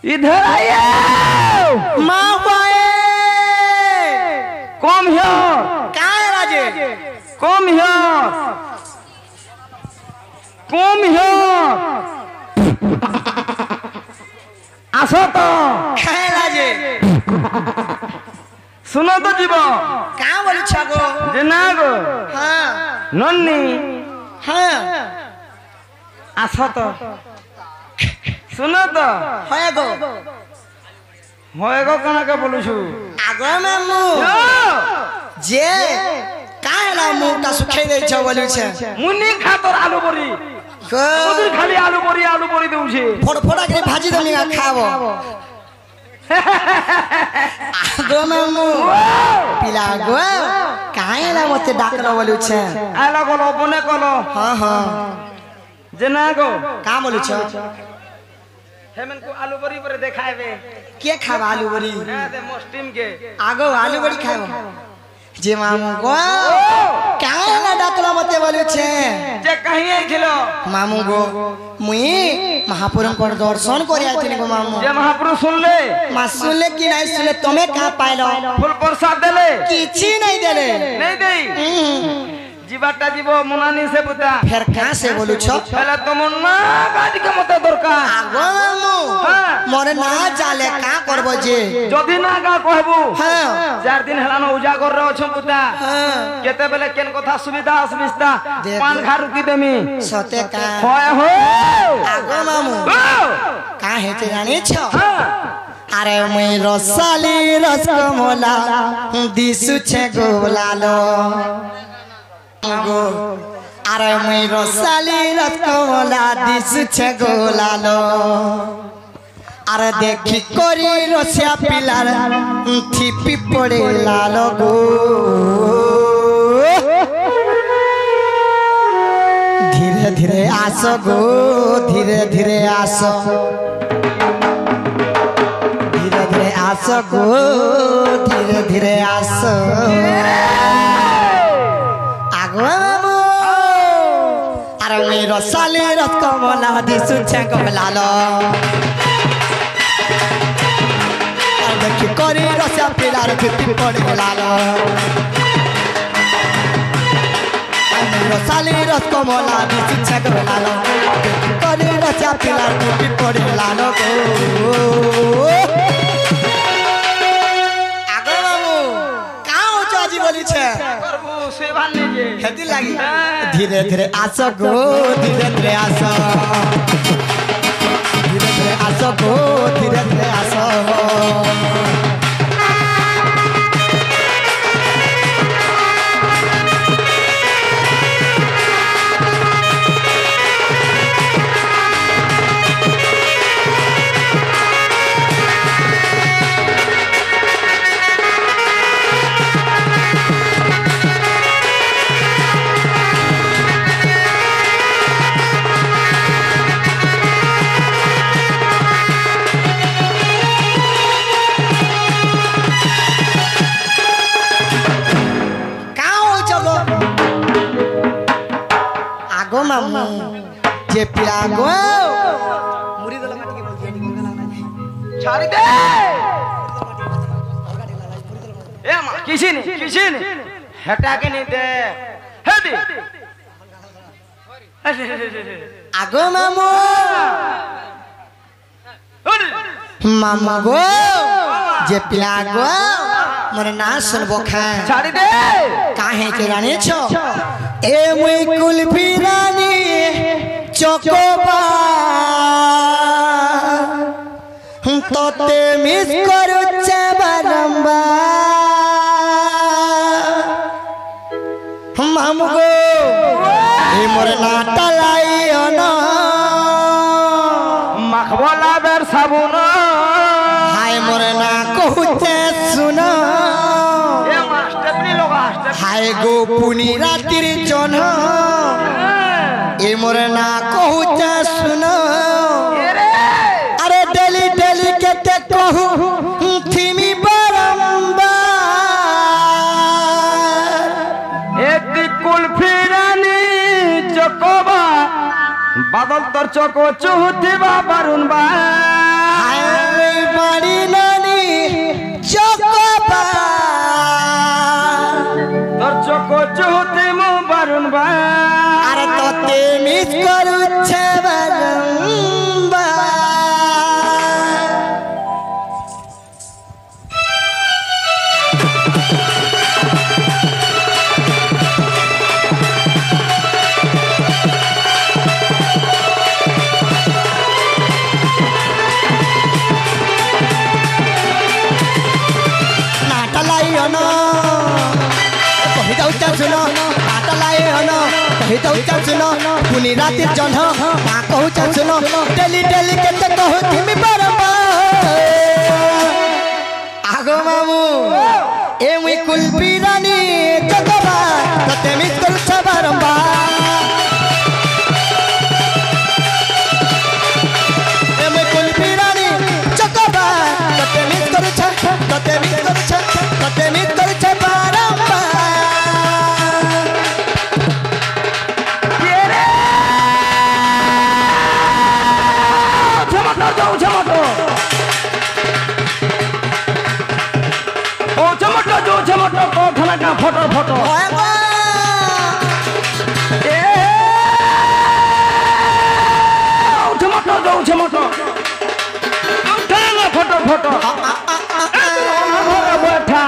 इधर आइए माँ बाए कम हियर काय राजे कम हियर आसो तो काय राजे सुनो तो जीव क्या बोलू छगो जनागो हाँ नन्नी हाँ आसो तो सुनो तो होएगो होएगो कना के बोलू छु आगो मामू जे काय ला मुंह का सुखे दे छ बोलू छे मुन्नी खातर आलू बड़ी को मुदी खाली आलू बड़ी दउ छे फोड़ा के भाजी दमी खाबो आगो मामू पिला गो काय ला मते डाकरो बोलू छे आला कोलो बने कोलो हाँ हाँ जनागो का बोलू छ हेमन को आलू बड़ी पर देखाएबे के खाबा आलू बड़ी दे मोस्टिम के आगो आलू बड़ी खाबो जे मामू गो काय ला डाकलो मते बोलू छे जे कहीं आइथिलो मामू गो मुई महापुरम को दर्शन करे आइथिनी गो मामू जे महापुरुष सुनले मा सुनले कि नहीं सुनले तमे कहां पाइलो फुल प्रसाद देले किछि नहीं देले नहीं देई जीवाटा जीव मुनानी से बुता फिर कहां से बोलू छ पहले तो मुन्ना गाड़ी के मते दरकार आगो मामू मोरे ना जाले का करबो जे जदी ना का कहबू हां 4 दिन हलानो उजागर रहो छ बुता केते बेले केन कथा सुविधा असुविधा पान खा रुकी देमी सते का होय हो आगो मामू का हेते जानी छ अरे मुई रसाली रसकमला दिसु छे गोलालो गो अरे मुई रसाली रसकमला दिसु छे गोलालो अरे देखी करी रसिया पिलार थिपी पड़े लालो गो धीरे धीरे आसो गो धीरे धीरे आसो धीरे धीरे आसो गो धीरे धीरे आसो आगो अरे मुई रसाली रसकमला दिसु छे गोलालो देखी करी रसिया पिलार फिफ्टी पड़े लालो रसाली रसकमला दिसु छे गोलालो करी रसिया पिलार फिफ्टी पड़े लालो गो आगो बाबू का हो चाची बोली छे करबू सेवा लीजिए खेती लागी धीरे धीरे आसो गो धीरे धीरे आसो धीरे धीरे आसो गो धीरे धीरे आसो मामू जे पिला गो मुरी दला काट के बोल दिया छाड़ी दे ए मां किसी ने हटा के नहीं दे हट आगो मामू मामू गो जे पिला गो मोरे ना सुनबो खा छाड़ी दे काहे के रानी छो ए मुई कुल्फी रानी चोकोबा तोते मिस करू छे बारंबार मामू गो ए मोरे नाटा लाई ना मखबला बेर साबुन हाय मोरे ना कहूते सुना ए मास्टर नी लोग हाय गो पुनी रातिर जन ए मोरे ना कहूते सुना अरे डेली डेली केते कहू थीमी बारंबार एक कुल्फी रानी चोकोबा बादल तर चोको चुहती बा बारुन बा हाय कही दऊ सुनो पुनी रातिर जन्ह माँ कहू सुनो डेली डेली केते कहू तिमी बरबा आगो मामू ए मुई कुलपी रानी जगबा तते मिस करू छ बरबा ए मुई कुलपी रानी जगबा तते मिस करू छ तते मिस करू छ तते मिस करू छ बरबा फोटो फोटो फोटो फोटो बैठा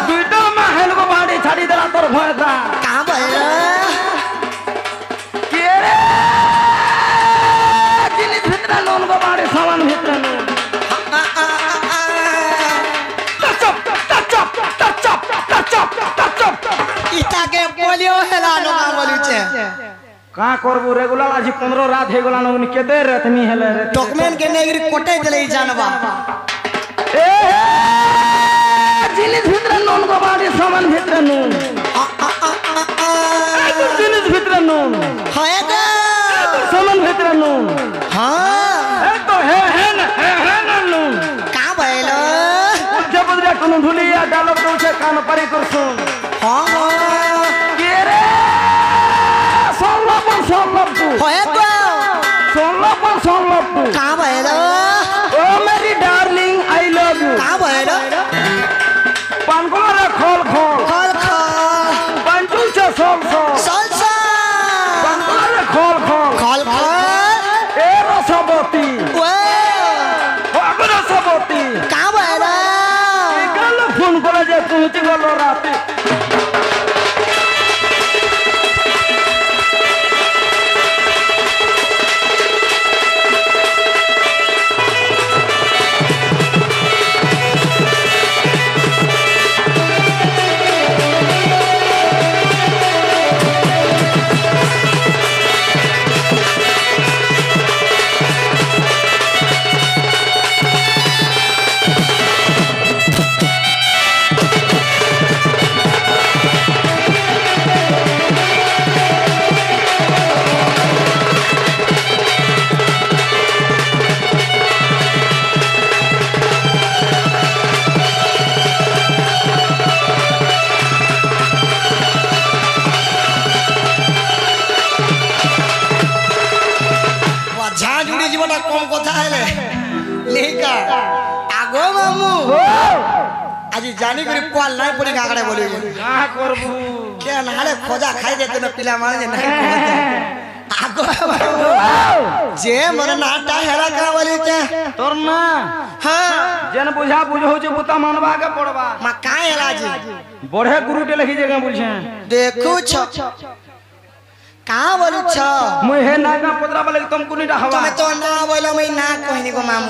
दुईटा महल को बाड़ी छाड़ी देला तोर भयता कहाँ भइल के रे जिनिस भित्र लोन को बाड़ी सामान भित्र लोन इता के बोलियो हेला नो का बोलू छे का करबू रेगुलर आज 15 रात हे गेला न केते रतनी हेले रे डॉक्यूमेंट के नेगरी कोटे देले जानबा ए जिनिस भित्र लोन को बाड़ी सामान भित्र लोन जिनिस भित्र लोन है का सामान भित्र लोन हां ए तो है ना लोन का भइलो जब बुद्रे कोनो ढुलिया डालब दउ छे कान परे कर सुन हां के रे सोलब तू है का सोलब तू का भइलो ओ मेरी डार्लिंग आई लव यू का भइलो पानकोला रे खोल खोल खोल खोल पंचू छे सोल सलसा पानकोला रे खोल खोल खोल खोल ए रसवती ओए ओ रसवती का भइलो कल फोन करे जे पहुंच गेलो राती कौन कथा है लेका आगो मामू आज जानी करी पाल नहीं पड़ी गागड़े बोली का करबू क्या नाले खोजा खाई देते न पिला मार जे नहीं आगो जे मन नाटा हेला का बोली के तोर ना हां जन बुझा बुझो जे बुता मानवा के पड़वा मा का हेला जी बड़े गुरु के लखी जगह बुझे देखू छ का बोलू छ मैं हे नागा पदरा वाले तुमको नहीं हवा तुम्हें तो ना बोलो मैं ना कहनी को मामू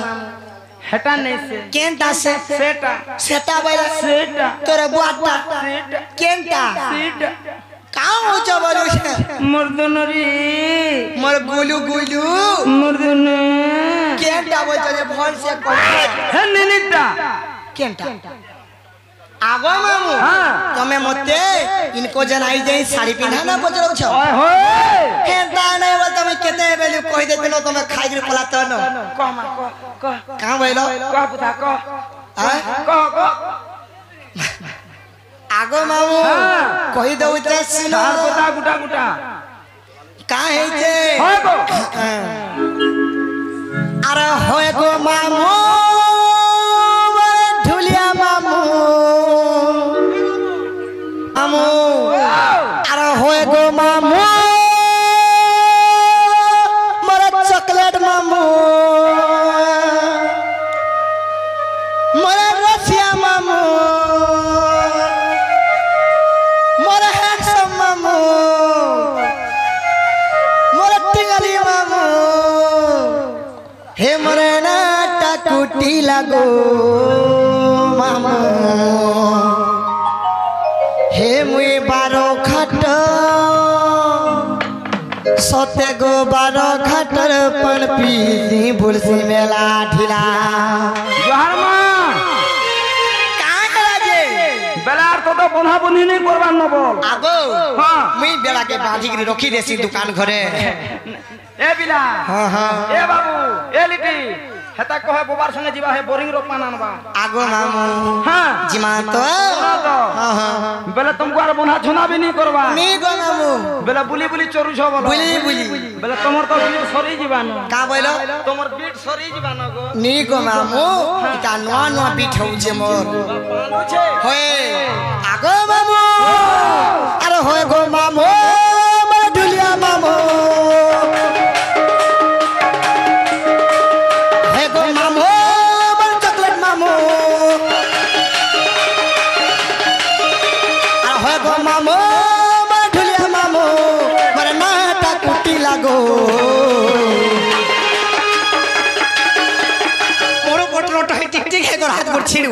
हटा नहीं से केंटा से सेटा सेटा बोला सेटा तोरे बुआटा सेटा केंटा सेटा का हो छ बोलू छ मर्दनरी मर गुलू गुलू मर्दन केंटा बोल जे भोल से है निनिता केंटा आगो मामू हां तमे मते इनको जनाई जाई साड़ी पिना ना बजरो छ ओए होए हे दाने बोल तमे केते बेलु कहि दे तनो तमे खाइ गिर पला त न कह का भइलो कह पुता कह कह आगो मामू कहि दउ त सुनो तार पुता गुटा गुटा का हे छे होय गो अरे होय गो मामू ढुलिया मामू मामू अरे होय गो मामू मोर चॉकलेट मामू मोर रसिया मामू मोर हैंडसम मामू मोर टिंगली मामू हे मोरे नाटा कुटी लागो मामू हे मुई बारो खट सोते गो बारो घाटर पण पीसी बुलसी मेला ढिला जोहार मां कहाँ करा जे बेलार तो बंधा बंधी नहीं करबार न बोल आगो हां मुई बेला के बांधी के रखी देसी दुकान घरे ए बिला हां हां ए बाबू ए लिटी हेता कहे बोबार संगे जीवा है बोरिंग रो पाना नबा आगो मामू हां जिमा तो हां हां बेला तुमको आर बंधा छुना भी नहीं करबा नहीं गो मामू बेला बुली बुली चोरू छो बोलो बुली बुली बेला तमर तो बीट सरी जीवानो का बोलो तमर बीट सरी जीवानो गो नहीं गो मामू इटा नवा नवा बीट हो जे मोर होए आगो मामू अरे होए गो मामू मोर ढुलिया मामू हे गो मामू मोर चॉकलेट मामू अरे होए गो मामू मोर ढुलिया मामू मोर नाटा कुटी लागो मोरो पोटलो टही टिक टिक हे गोर हाथ गोर छिड़ू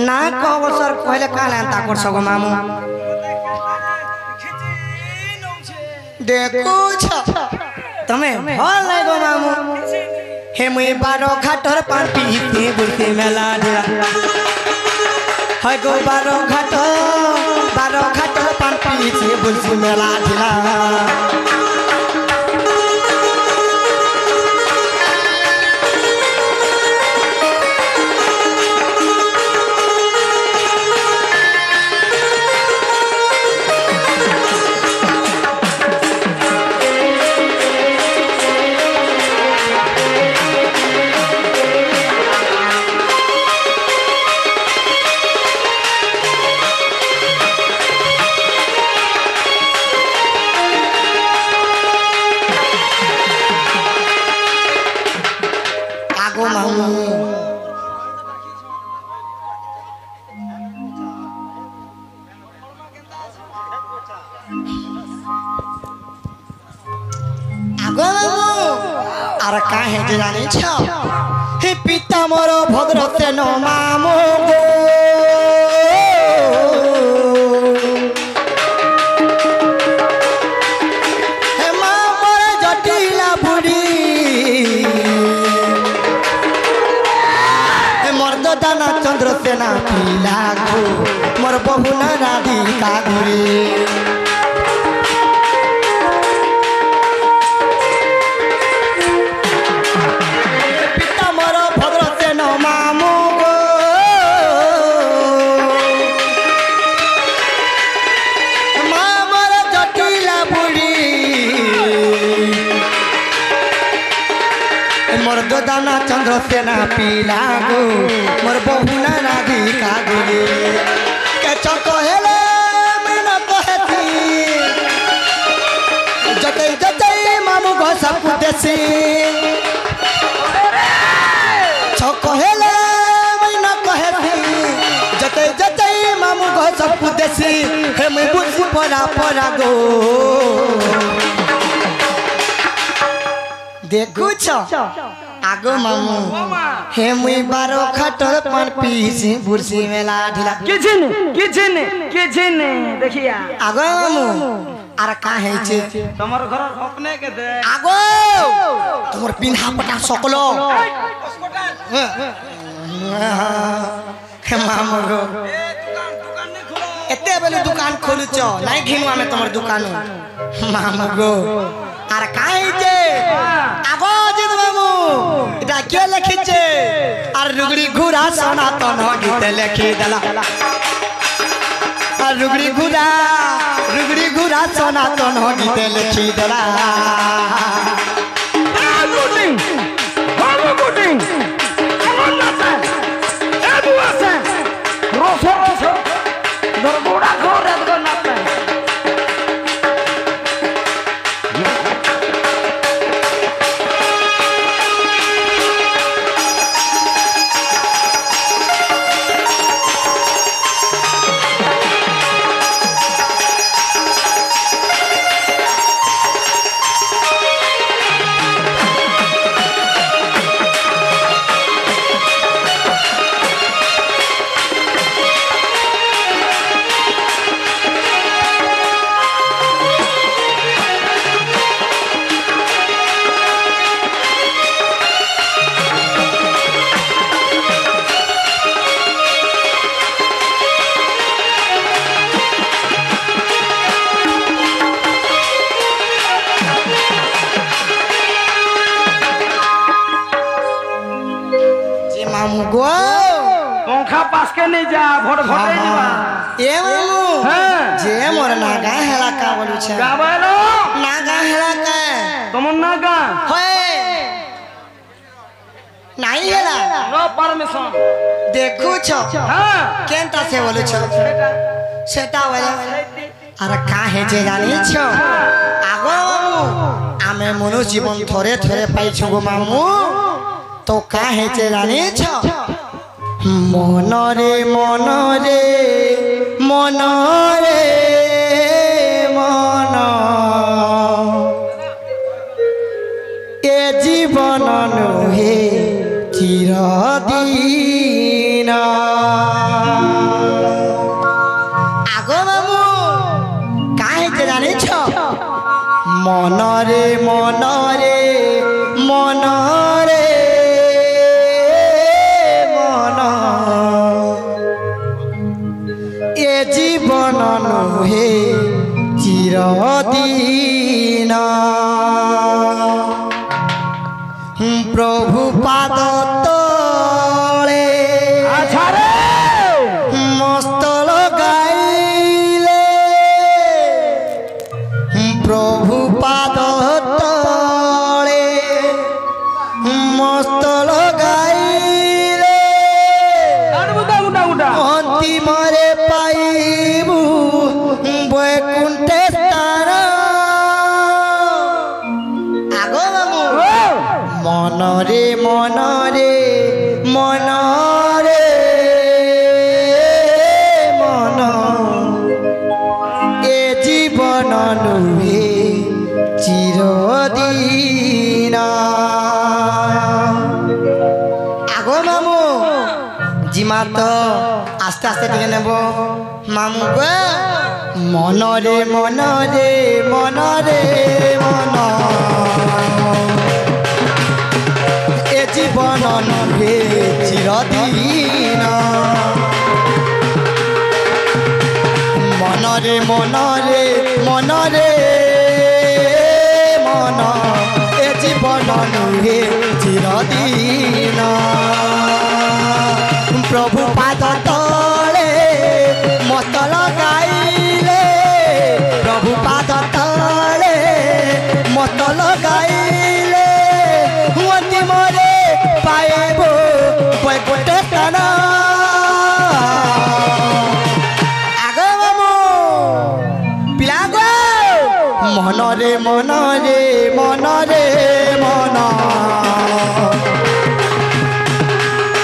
ना को अवसर पहले काला ताकर सगो मामू देखो छ तमे भल लागो मामू हे मुई बारो घाटर पान पीते बुलते मेला ढेला हाय गो बारो घाटर पान पीते बुलते मेला ढेला आर काहे जे जाने छ हे पिता मोर भद्रते न मामो गो हे मां मोर जटिला बुढ़ी हे मोर दाना चंद्रसेना पीला गो मोर बहुना राधिका घुरी दाना चंद्रसेना पीला गो मोर बहुना राधिका गुली के चकहेले मैं न कहती जतई जतई मामू गो सब कुदेसी चकहेले मैं न कहती जतई जतई मामू गो सब कुदेसी हे मैं बुझ परा गो देखू छ आगो मामू हे मुई बारो खटर पान पीसी बुरसी मेला ढिला किछिन देखिया आगो मामू आर काहे छे तमर घर अपने के दे आगो तमर पिन्हा पटा सकलो हे मामू गो एते बेले दुकान खोलु छ नाही घिनवा में तमर दुकान मामू गो आर काहे छे आगो जित मामू इटा के लिखी छे आर रुगड़ी घुरा सनातन गीत लिखी दला आर रुगड़ी घुरा सनातन गीत लिखी दला গো पंखा पास के नहीं जा भोट भोटे जीवा ए मामू जे मोर नागा हेला का बोलू छे गाबलो नागा हेला का तुम नागा होए नहीं हेला नो परमिशन देखू छो हां केनता से बोलू छो सेटा वाला अरे काहे जे जानी छो आगो आमे मनु जीवन थोरे थोरे पाई छु गो मामू तो काहे जे जानी छो मनरे मनरे मनरे मन ए जीवन नुहे चिरदिन आगो मामू काहे जे जाने छ मनरे मनरे मनरे मन ए जीवन नुहे चिरदिन प्रभु पाद तले अच्छा रे मस्त लगाइले प्रभु पाद तले मस्त लगाइले गुडा गुडा गुडा अंतिम रे पाइबू बैकुंठे स्थान आगो मामू मनरे मनरे मनरे मन ए जीवन नुहे चिरदिन आगो मामू जिमा तो आस्ते आस्ते टिके नेब मामू गो मनरे मनरे मनरे मन ए जीवन नुहे चिरदिन मनरे मनरे मनरे मन ए जीवन नुहे चिरदिन प्रभु पाद तले मत लगाइले प्रभु पाद तले मत लगाइले अंतिम रे पाइबो बैकुंठ स्थान आगो मामू पिला गो मनरे मनरे मनरे मन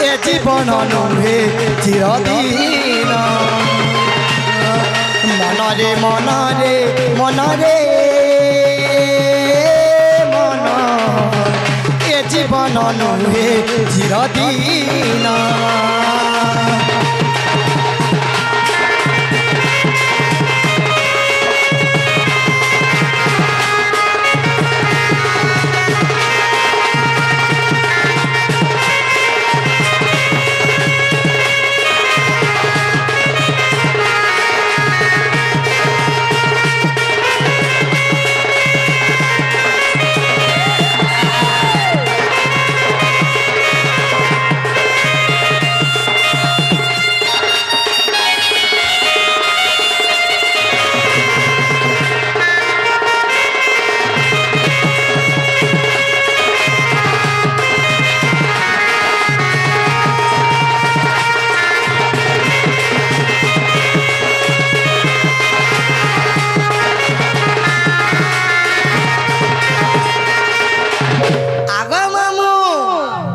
ए जीवन नुहे चिरदिन मनरे मनरे मनरे मन ए जीवन नुहे चिरदिन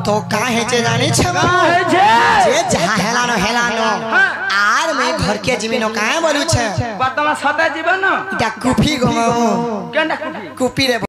तो काहे जे जाने छ काहे जे जहां हेलानो हेलानो आर में घर के जमीनो काहे बोलू छ बतमा सदा जीवन इटा कुफी गमो केंडा कुफी रे